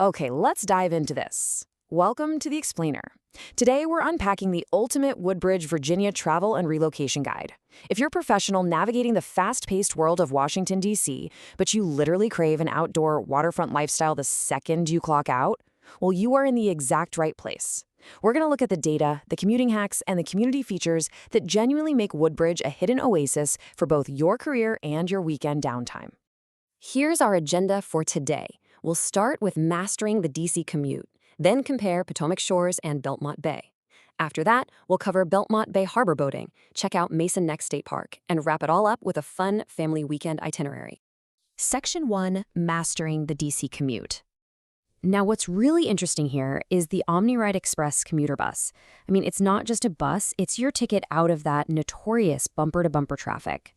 Okay, let's dive into this. Welcome to The Explainer. Today, we're unpacking the ultimate Woodbridge, Virginia travel and relocation guide. If you're a professional navigating the fast-paced world of Washington, D.C., but you literally crave an outdoor waterfront lifestyle the second you clock out, well, you are in the exact right place. We're going to look at the data, the commuting hacks, and the community features that genuinely make Woodbridge a hidden oasis for both your career and your weekend downtime. Here's our agenda for today. We'll start with mastering the DC commute, then compare Potomac Shores and Belmont Bay. After that, we'll cover Belmont Bay harbor boating, check out Mason Neck State Park, and wrap it all up with a fun family weekend itinerary. Section 1, Mastering the DC Commute. Now, what's really interesting here is the OmniRide Express commuter bus. It's not just a bus, it's your ticket out of that notorious bumper-to-bumper traffic.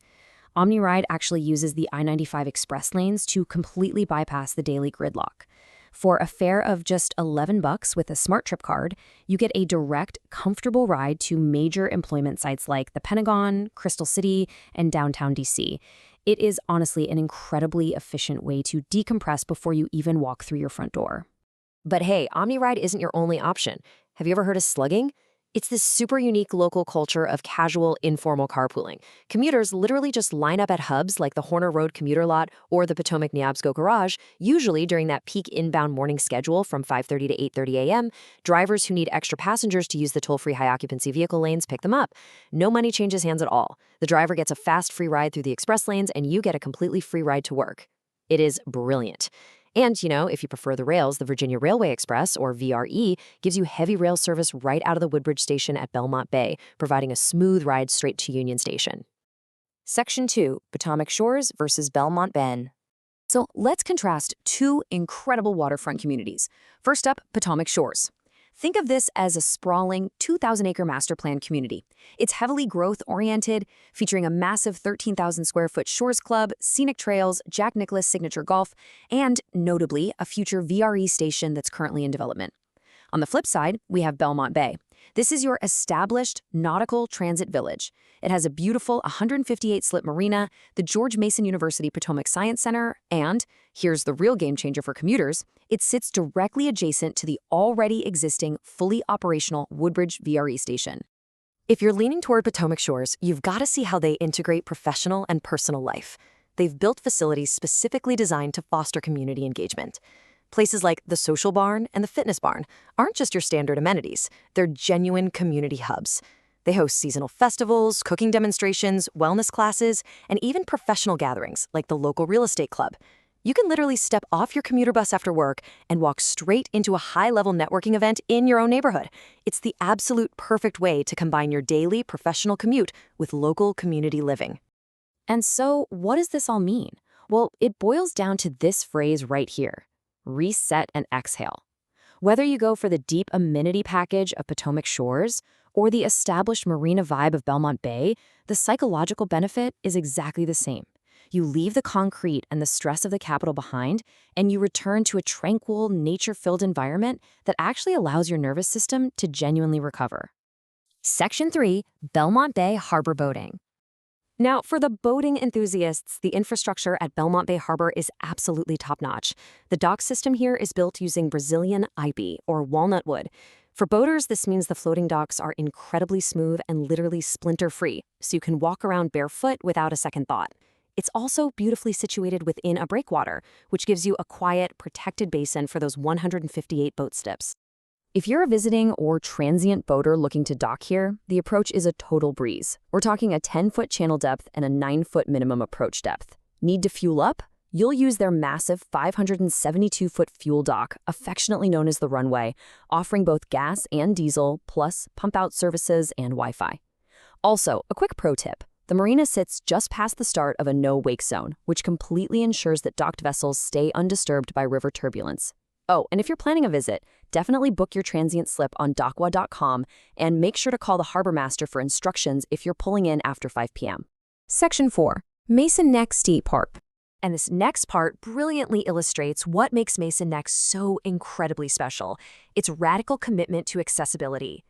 OmniRide actually uses the I-95 express lanes to completely bypass the daily gridlock. For a fare of just $11 with a Smart Trip card, you get a direct, comfortable ride to major employment sites like the Pentagon, Crystal City, and downtown DC. It is honestly an incredibly efficient way to decompress before you even walk through your front door. But hey, OmniRide isn't your only option. Have you ever heard of slugging? It's this super unique local culture of casual, informal carpooling. Commuters literally just line up at hubs like the Horner Road commuter lot or the Potomac Neabsco garage, usually during that peak inbound morning schedule from 5:30 to 8:30 a.m. Drivers who need extra passengers to use the toll-free high-occupancy vehicle lanes pick them up. No money changes hands at all. The driver gets a fast free ride through the express lanes, and you get a completely free ride to work. It is brilliant. And, if you prefer the rails, the Virginia Railway Express, or VRE, gives you heavy rail service right out of the Woodbridge station at Belmont Bay, providing a smooth ride straight to Union Station. Section 2, Potomac Shores versus Belmont Bay. So let's contrast two incredible waterfront communities. First up, Potomac Shores. Think of this as a sprawling 2,000-acre master plan community. It's heavily growth-oriented, featuring a massive 13,000-square-foot shores club, scenic trails, Jack Nicklaus signature golf, and, notably, a future VRE station that's currently in development. On the flip side, we have Belmont Bay. This is your established nautical transit village. It has a beautiful 158-slip marina, the George Mason University Potomac Science Center, and, here's the real game changer for commuters, it sits directly adjacent to the already existing, fully operational Woodbridge VRE station. If you're leaning toward Potomac Shores, you've got to see how they integrate professional and personal life. They've built facilities specifically designed to foster community engagement. Places like the Social Barn and the Fitness Barn aren't just your standard amenities, they're genuine community hubs. They host seasonal festivals, cooking demonstrations, wellness classes, and even professional gatherings like the local real estate club. You can literally step off your commuter bus after work and walk straight into a high-level networking event in your own neighborhood. It's the absolute perfect way to combine your daily professional commute with local community living. And so, what does this all mean? Well, it boils down to this phrase right here: reset and exhale. Whether you go for the deep amenity package of Potomac Shores or the established marina vibe of Belmont Bay, the psychological benefit is exactly the same. You leave the concrete and the stress of the capital behind, and you return to a tranquil, nature-filled environment that actually allows your nervous system to genuinely recover. Section 3, Belmont Bay harbor boating. Now, for the boating enthusiasts, the infrastructure at Belmont Bay Harbor is absolutely top-notch. The dock system here is built using Brazilian ivy, or walnut wood. For boaters, this means the floating docks are incredibly smooth and literally splinter-free, so you can walk around barefoot without a second thought. It's also beautifully situated within a breakwater, which gives you a quiet, protected basin for those 158 boat steps. If you're a visiting or transient boater looking to dock here, the approach is a total breeze. We're talking a 10-foot channel depth and a 9-foot minimum approach depth. Need to fuel up? You'll use their massive 572-foot fuel dock, affectionately known as the runway, offering both gas and diesel, plus pump-out services and Wi-Fi. Also, a quick pro tip. The marina sits just past the start of a no-wake zone, which completely ensures that docked vessels stay undisturbed by river turbulence. Oh, and if you're planning a visit, definitely book your transient slip on docwa.com and make sure to call the harbor master for instructions if you're pulling in after 5 p.m. Section 4, Mason Neck State Park. And this next part brilliantly illustrates what makes Mason Neck so incredibly special. Its radical commitment to accessibility.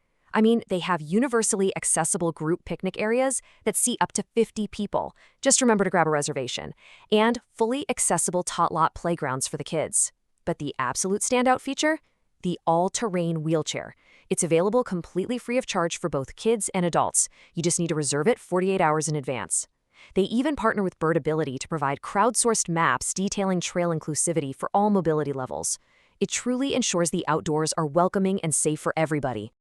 They have universally accessible group picnic areas that seat up to 50 people. Just remember to grab a reservation. And fully accessible tot lot playgrounds for the kids. But the absolute standout feature? The all-terrain wheelchair. It's available completely free of charge for both kids and adults. You just need to reserve it 48 hours in advance. They even partner with Birdability to provide crowdsourced maps detailing trail inclusivity for all mobility levels. It truly ensures the outdoors are welcoming and safe for everybody.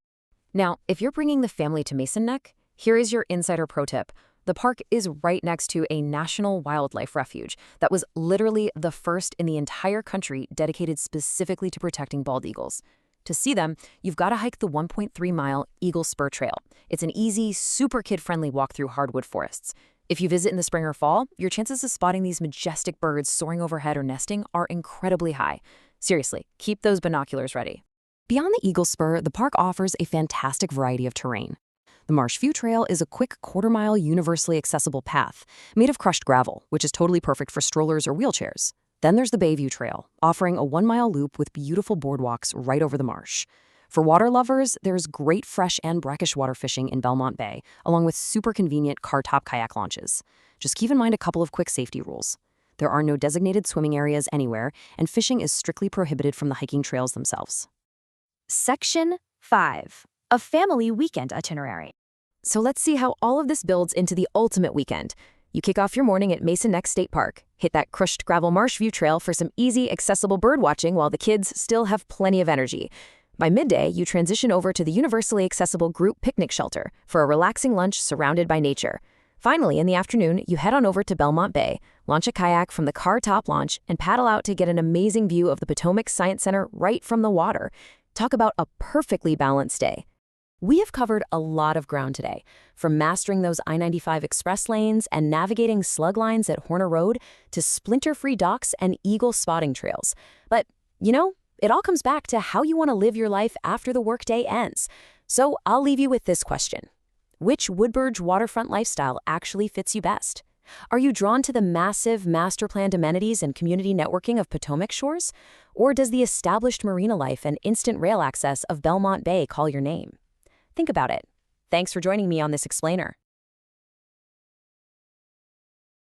Now, if you're bringing the family to Mason Neck, here is your insider pro tip. The park is right next to a national wildlife refuge that was literally the first in the entire country dedicated specifically to protecting bald eagles. To see them, you've got to hike the 1.3-mile Eagle Spur Trail. It's an easy, super kid-friendly walk through hardwood forests. If you visit in the spring or fall, your chances of spotting these majestic birds soaring overhead or nesting are incredibly high. Seriously, keep those binoculars ready. Beyond the Eagle Spur, the park offers a fantastic variety of terrain. The Marsh View Trail is a quick quarter-mile universally accessible path made of crushed gravel, which is totally perfect for strollers or wheelchairs. Then there's the Bayview Trail, offering a 1-mile loop with beautiful boardwalks right over the marsh. For water lovers, there's great fresh and brackish water fishing in Belmont Bay, along with super convenient car-top kayak launches. Just keep in mind a couple of quick safety rules. There are no designated swimming areas anywhere, and fishing is strictly prohibited from the hiking trails themselves. Section 5. A family weekend itinerary. So let's see how all of this builds into the ultimate weekend. You kick off your morning at Mason Neck State Park. Hit that crushed gravel Marsh View Trail for some easy, accessible bird watching while the kids still have plenty of energy. By midday, you transition over to the universally accessible group picnic shelter for a relaxing lunch surrounded by nature. Finally, in the afternoon, you head on over to Belmont Bay, launch a kayak from the car top launch, and paddle out to get an amazing view of the Potomac Science Center right from the water. Talk about a perfectly balanced day. We have covered a lot of ground today, from mastering those I-95 express lanes and navigating slug lines at Horner Road to splinter-free docks and eagle spotting trails. But, it all comes back to how you want to live your life after the workday ends. So I'll leave you with this question. Which Woodbridge waterfront lifestyle actually fits you best? Are you drawn to the massive master-planned amenities and community networking of Potomac Shores? Or does the established marina life and instant rail access of Belmont Bay call your name? Think about it. Thanks for joining me on this explainer.